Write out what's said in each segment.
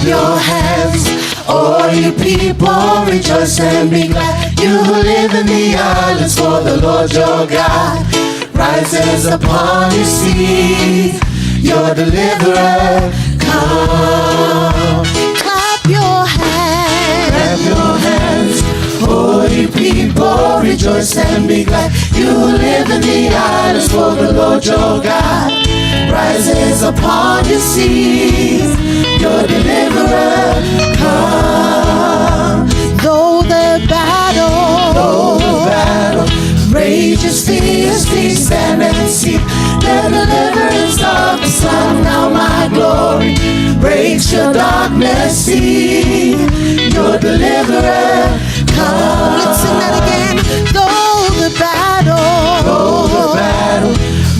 your hands, all you people, rejoice and be glad. You who live in the islands, for the Lord your God rises upon your seas. Your deliverer, come. Clap your hands, all you people, rejoice and be glad. You who live in the islands, for the Lord your God rises upon your seas. Your deliverer, come. Though the battle rages fiercely, stand and see the deliverance of the Son. Now my glory breaks your darkness, see your deliverer, come. Let's sing that again. Though the battle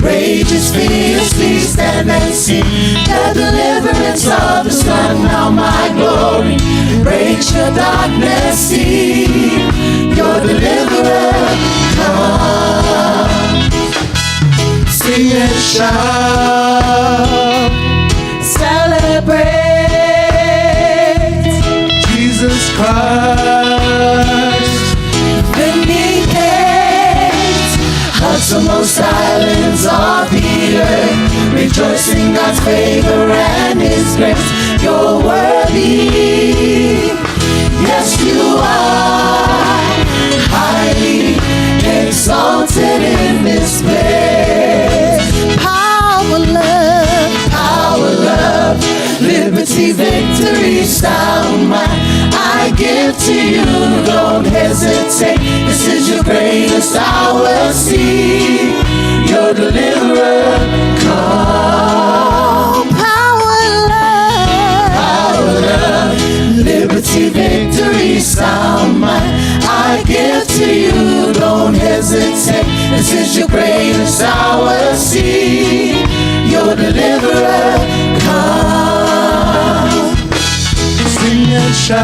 rages fiercely, stand and see the deliverance of the Son. Now my glory breaks your darkness, see your deliverer, come. Sing and shout, celebrate Jesus Christ. Vindicate uttermost islands of the earth, rejoicing God's favor and His grace. You're worthy, yes you are, highly exalted in this place. Power, love, liberty, victory, sound mind, I give to you, don't hesitate. This is your greatest hour, see your deliverer, come. Power, love, liberty, victory, sound mind, I give to you, don't hesitate. This is your greatest hour, see your deliverer, come. Sing and shout,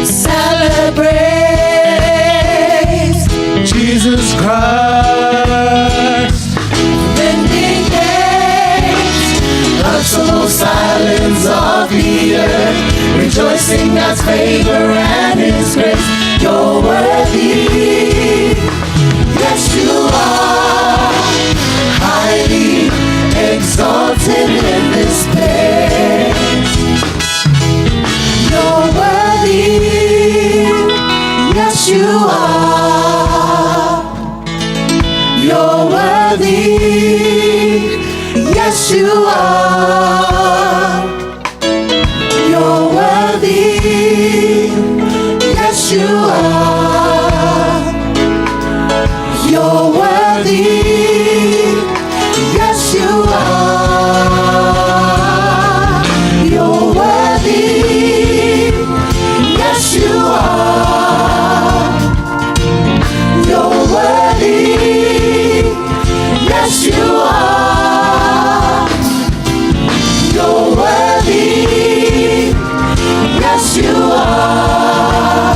celebrate Jesus Christ. Vindicate uttermost islands of the earth, rejoicing God's favor and His grace. You're worthy, yes you are, highly exalted in this place. You're worthy, yes you are. You're worthy, yes you are. You're worthy, yes you are. You're worthy, yes you are. You're worthy, yes you are. You're worthy, yes you are. You're worthy, yes you are.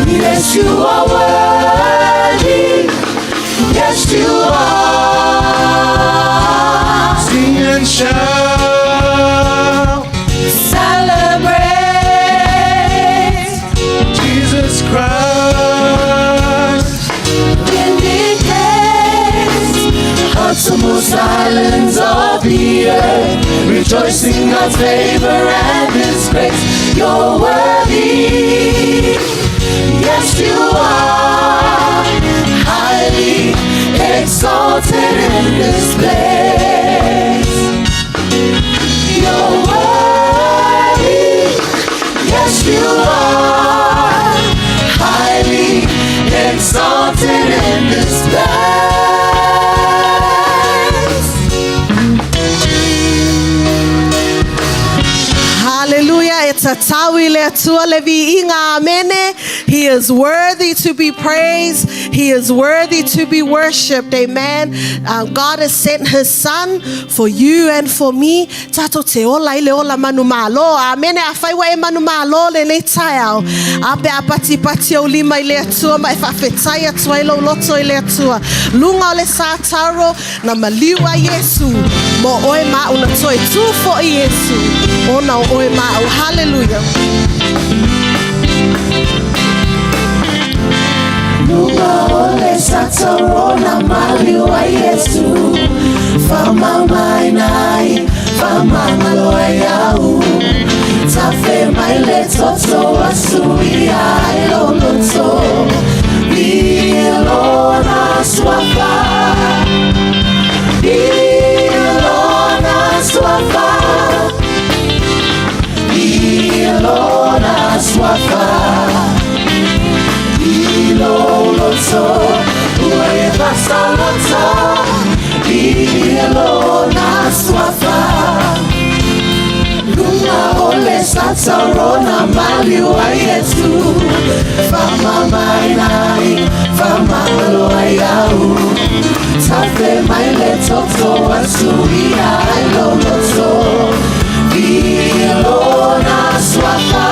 Yes you are worthy, yes you are. Sing and shout, celebrate Jesus Christ. Vindicate uttermost islands of the earth, rejoicing God's favor and His grace. You're worthy, yes you are, highly exalted in this place. You're worthy, yes you are, highly exalted in this place. Hallelujah. It's a tawi le atua levi inga amene. He is worthy to be praised. He is worthy to be worshipped. Amen. God has sent his son for you and for me. Tato te ola ile ola manu malo. Amen. Afaiwa e manu malo le ne taiao. Ape apati pati o lima ile atua ma efafetaya tuailo loto ile atua. Lunga ole sa taro na maliwa Yesu. Mo oe ma una toi tu fo Yesu. Ona oe ma. Hallelujah. Lunga ole sa taro na maliwa Yesu. Fama mainai, fama maloa yau. Tafe maile toto asui ai loloto. Bilona swafa, bilona swafa, bilona swafa, biloloto, uye basaloto, bilona swafa. Lunga ole satarona maliwa Yesu. Fama mainai, fama maloa yau. Tafe maile toto asui ai loloto. Bilona swafa,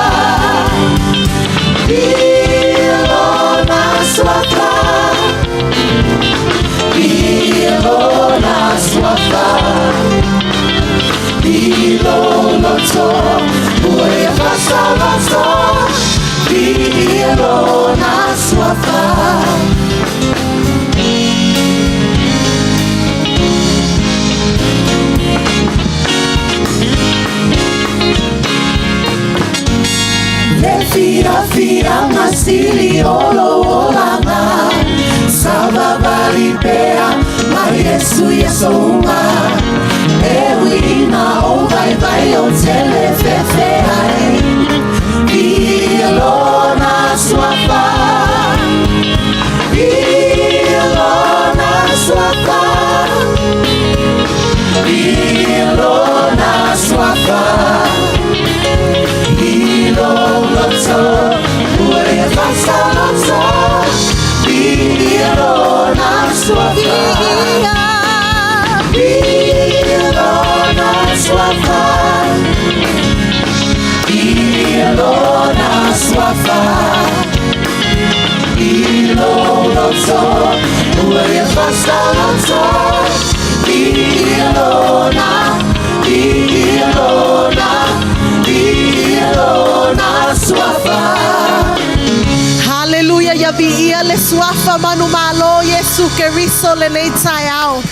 bilona swafa, bilona swafa. Biloloto, uye basaloto, bilona swafa. Le fira masili olo olanga. Salva valipea, ma Yesu yesoma. Ewina o vai o telefefe ai. Bilona swafa, bilona swafa, bilona swafa. Biloloto, uye basaloto. Bilona swafa. Bilona swafa, bilona swafa, biloloto, uye basaloto, bilona, bilona, bilona swafa. Hallelujah. Yavi le swafa manu malo Yesu keriso le neitayao.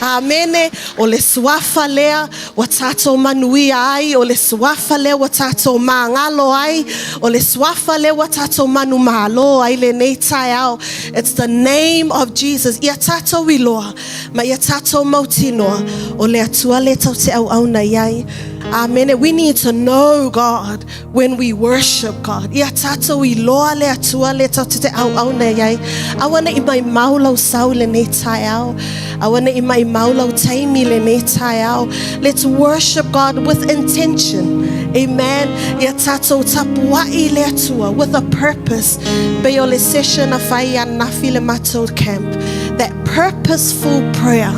Amene o le swafa lea watato manui ai, o le swafa lea watato mangalo ai, o le swafa lea watato manu malo ai le neitayao. It's the name of Jesus. Ia tato wiloa, ma ia tato mautinoa, o le atua le tau te au au na iai. Amen. We need to know God when we worship God. Ia tato wiloa le atua le tau te au au na iai. I want to imai maulau sau le neitayao. I want to imai maulau taimi le neitayao. Let's worship God with intention. Amen. Ia tato tapuai le atua with a purpose. Beo le session a whaia nafi le matou camp. That purposeful prayer.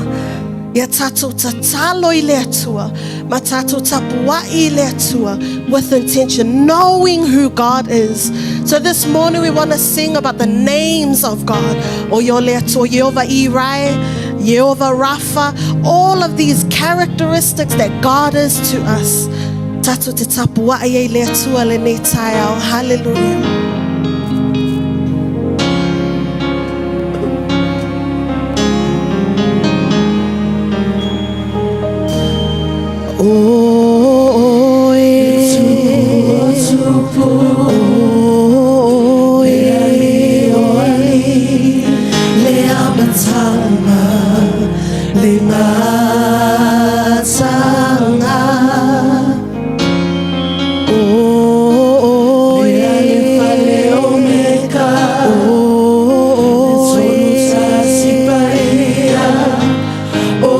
Ia tato tatalo i le atua, ma tato tapua i le atua, with intention, knowing who God is. So this morning we want to sing about the names of God. O yo le atua, Jehovah Irai, Jehovah Rapha, all of these characteristics that God is to us. Tato te tapua i le atua le netaiao. Hallelujah. Oh, le amatanga, le matanga. Oh, le fale omega. Oh, sipaia. Oh,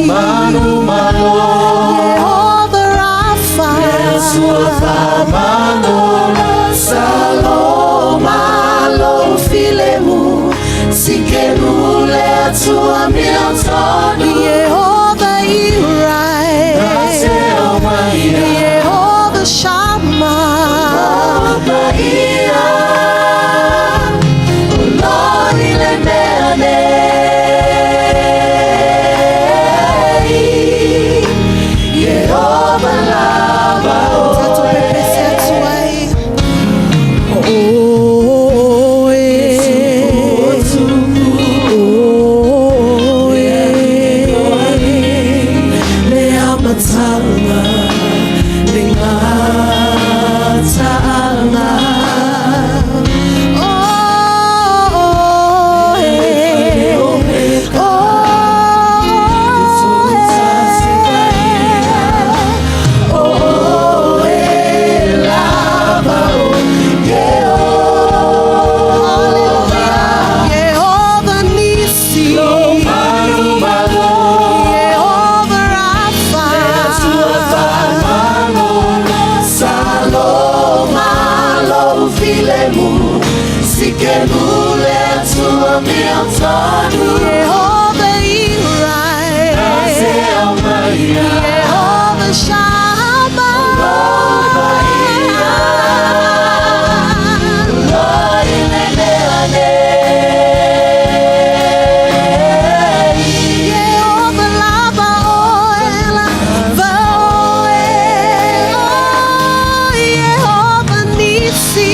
Manu malo, Jehovah Rapha, Yesuafa malo, Shalom malo filemu, Sikenule tua miotoni, Jehovah Irai, Jehovah Shammah, Jehovah Irai, Jehovah Shammah, Jehovah Lava Oil, Jehovah Nissi,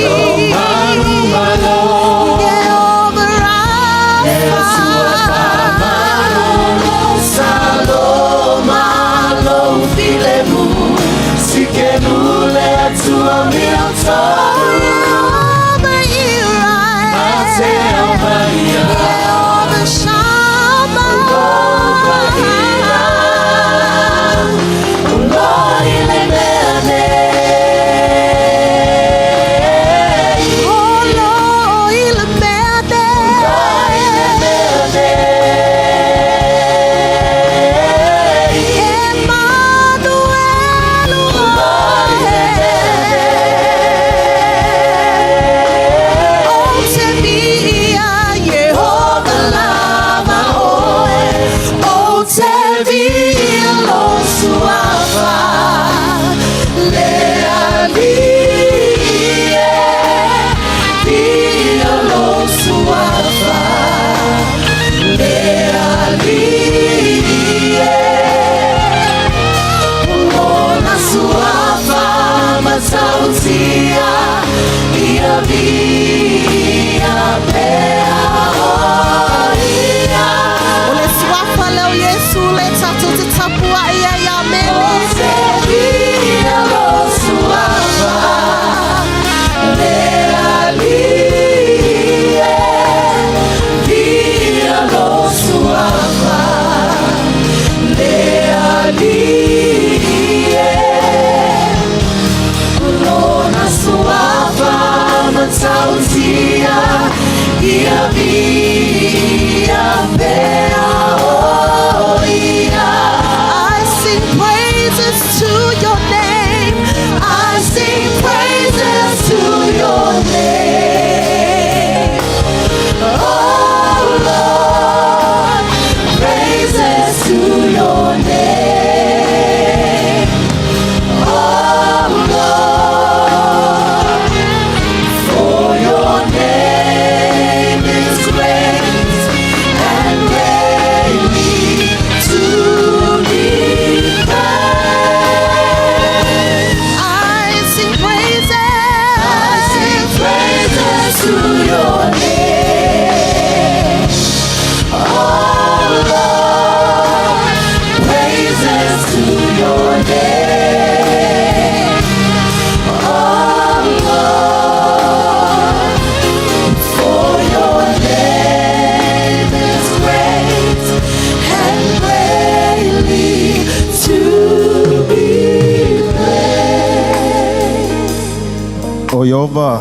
Yehova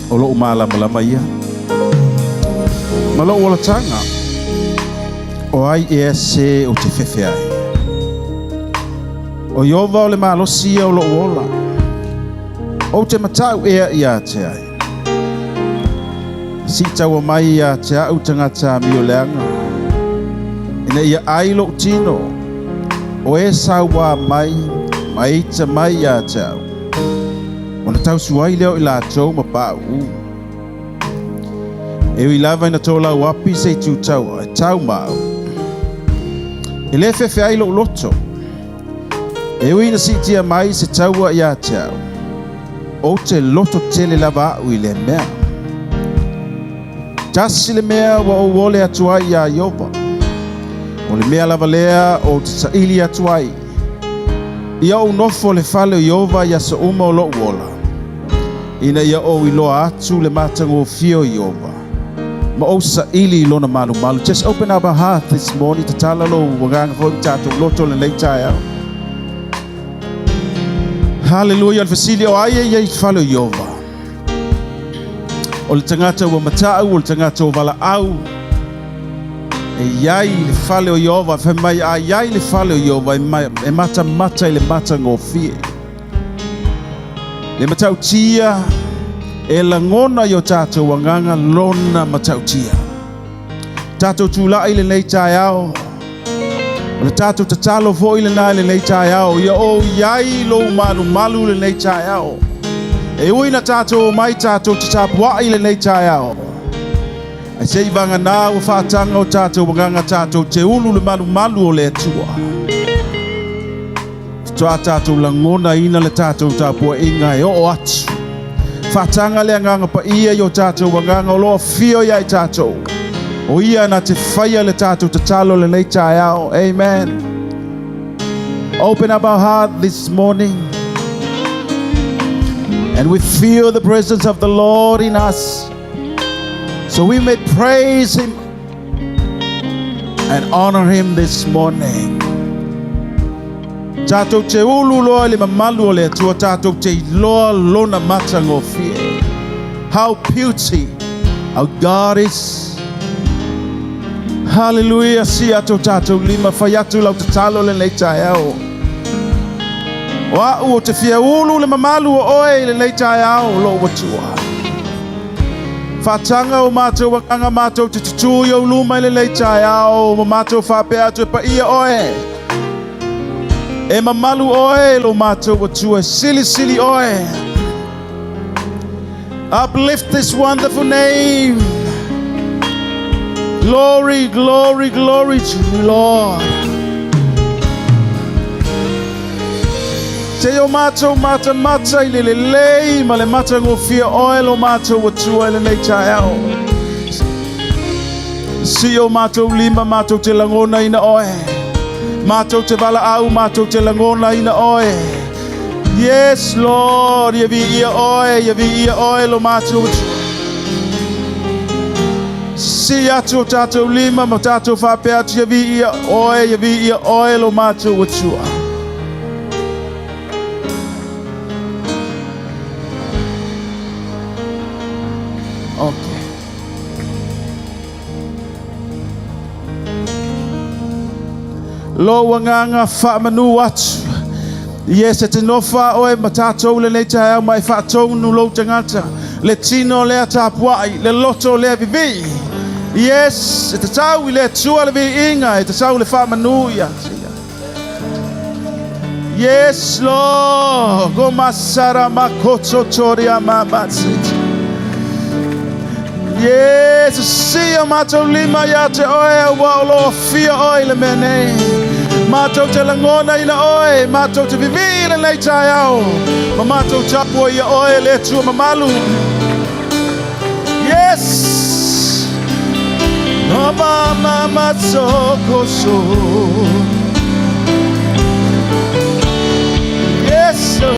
o lo umala malama ia malo wala tanga o ai e se o te fefe ai O Iova o le malosia o lo ola. O te matau ea ia te ai. Si taua mai ia te au tangata mi o leanga. Ina ia ai lo tino. O e sawa mai, mai te mai ia te au. O na tau suai leo i la tau ma pau. E ui lava ina tō lau api se tu tau, e tau mau. E le fefe ai lo loto. E ui na si tia mai se taua ia te au. O te loto tele lava au i le mea. Tasi le mea wa o wole atuai ia Iova. O le mea lava lea o te saili atuai. Ia o nofo le fale o Iova ia sa uma o lo wola. Ina ia o iloa atu le matango fio Iova. Ma o saili ilona malu malu. Just open up our heart this morning. Tatala lo waganga fo tato loto le leitai au. Hallelujah. Al-fasili o aia ia i fale o Iova. O le tangata ua matau, o le tangata o wala au. E iai le fale o Iova, fe mai a iai le fale o Iova, e mata mata i le mata ngofie. Le matau tia, e langona i o tātou wanganga lona matau tia. Tātou tūla i le nei tai ao, o le tātou tatalo fo i le nai le nei tai ao, ia o iai lo malu malu le nei tai ao. E ui na tātou mai tātou te tāpua i le nei tai ao. E sei vanga nā ua whātanga o tātou wanganga tātou te ulu le malu malu o le atua. Tua tātou langona ina le tātou tāpua inga e o atu. Whātanga le anganga pa ia i o tātou wanganga o loa fio ia i tātou. O ia na te whaia le tātou te talo le nei tai ao. Amen. Open up our heart this morning. And we feel the presence of the Lord in us. So we may praise Him and honor Him this morning. Tātou te ulu loa le mamalu o le atua, tātou te loa lona mata ngofie. How beauty our God is. Hallelujah. Si ato tātou lima whai atu lau te talo le nei tai au. Wa o te fia ulu le mamalu o oe le nei tai au lo watua. Whātanga o mātou wakanga mātou te tutu i au luma i le nei tai au. Ma mātou whapea atu e pa ia oe. E mamalu oe lo mātou watua. Sili sili oe. Uplift this wonderful name. Glory, glory, glory to you, Lord. Te o mātou mata mata i le lei, ma le mata ngofia oe lo mātou watua i le nei tai au. Si o mātou lima, mātou te langona ina oe. Mātou te wala au, mātou te langona ina oe. Yes, Lord, ia vi ia oe lo mātou watua. Si atu o tātou lima, ma tātou whapea atu ia vi ia oe lo mātou watua. Okay. Lo wanganga whamanu atu. Yes, e te nofa oe ma tātou le nei tai au mai whātou nu lo tangata. Le tino lea tāpuai, le loto lea vivi. Yes, e te tau i le tua le vi inga, e te tau le whamanu ia. Yes, Lord. Go masara makoto toria mamatsit. Yes, si o mātou lima ia te oe wa o lo fia oe le mene. Mātou te langona ina oe, mātou te vivi le nei tai au. Ma mātou tapua ia oe le tua mamalu. Yes. No mama matsoko so.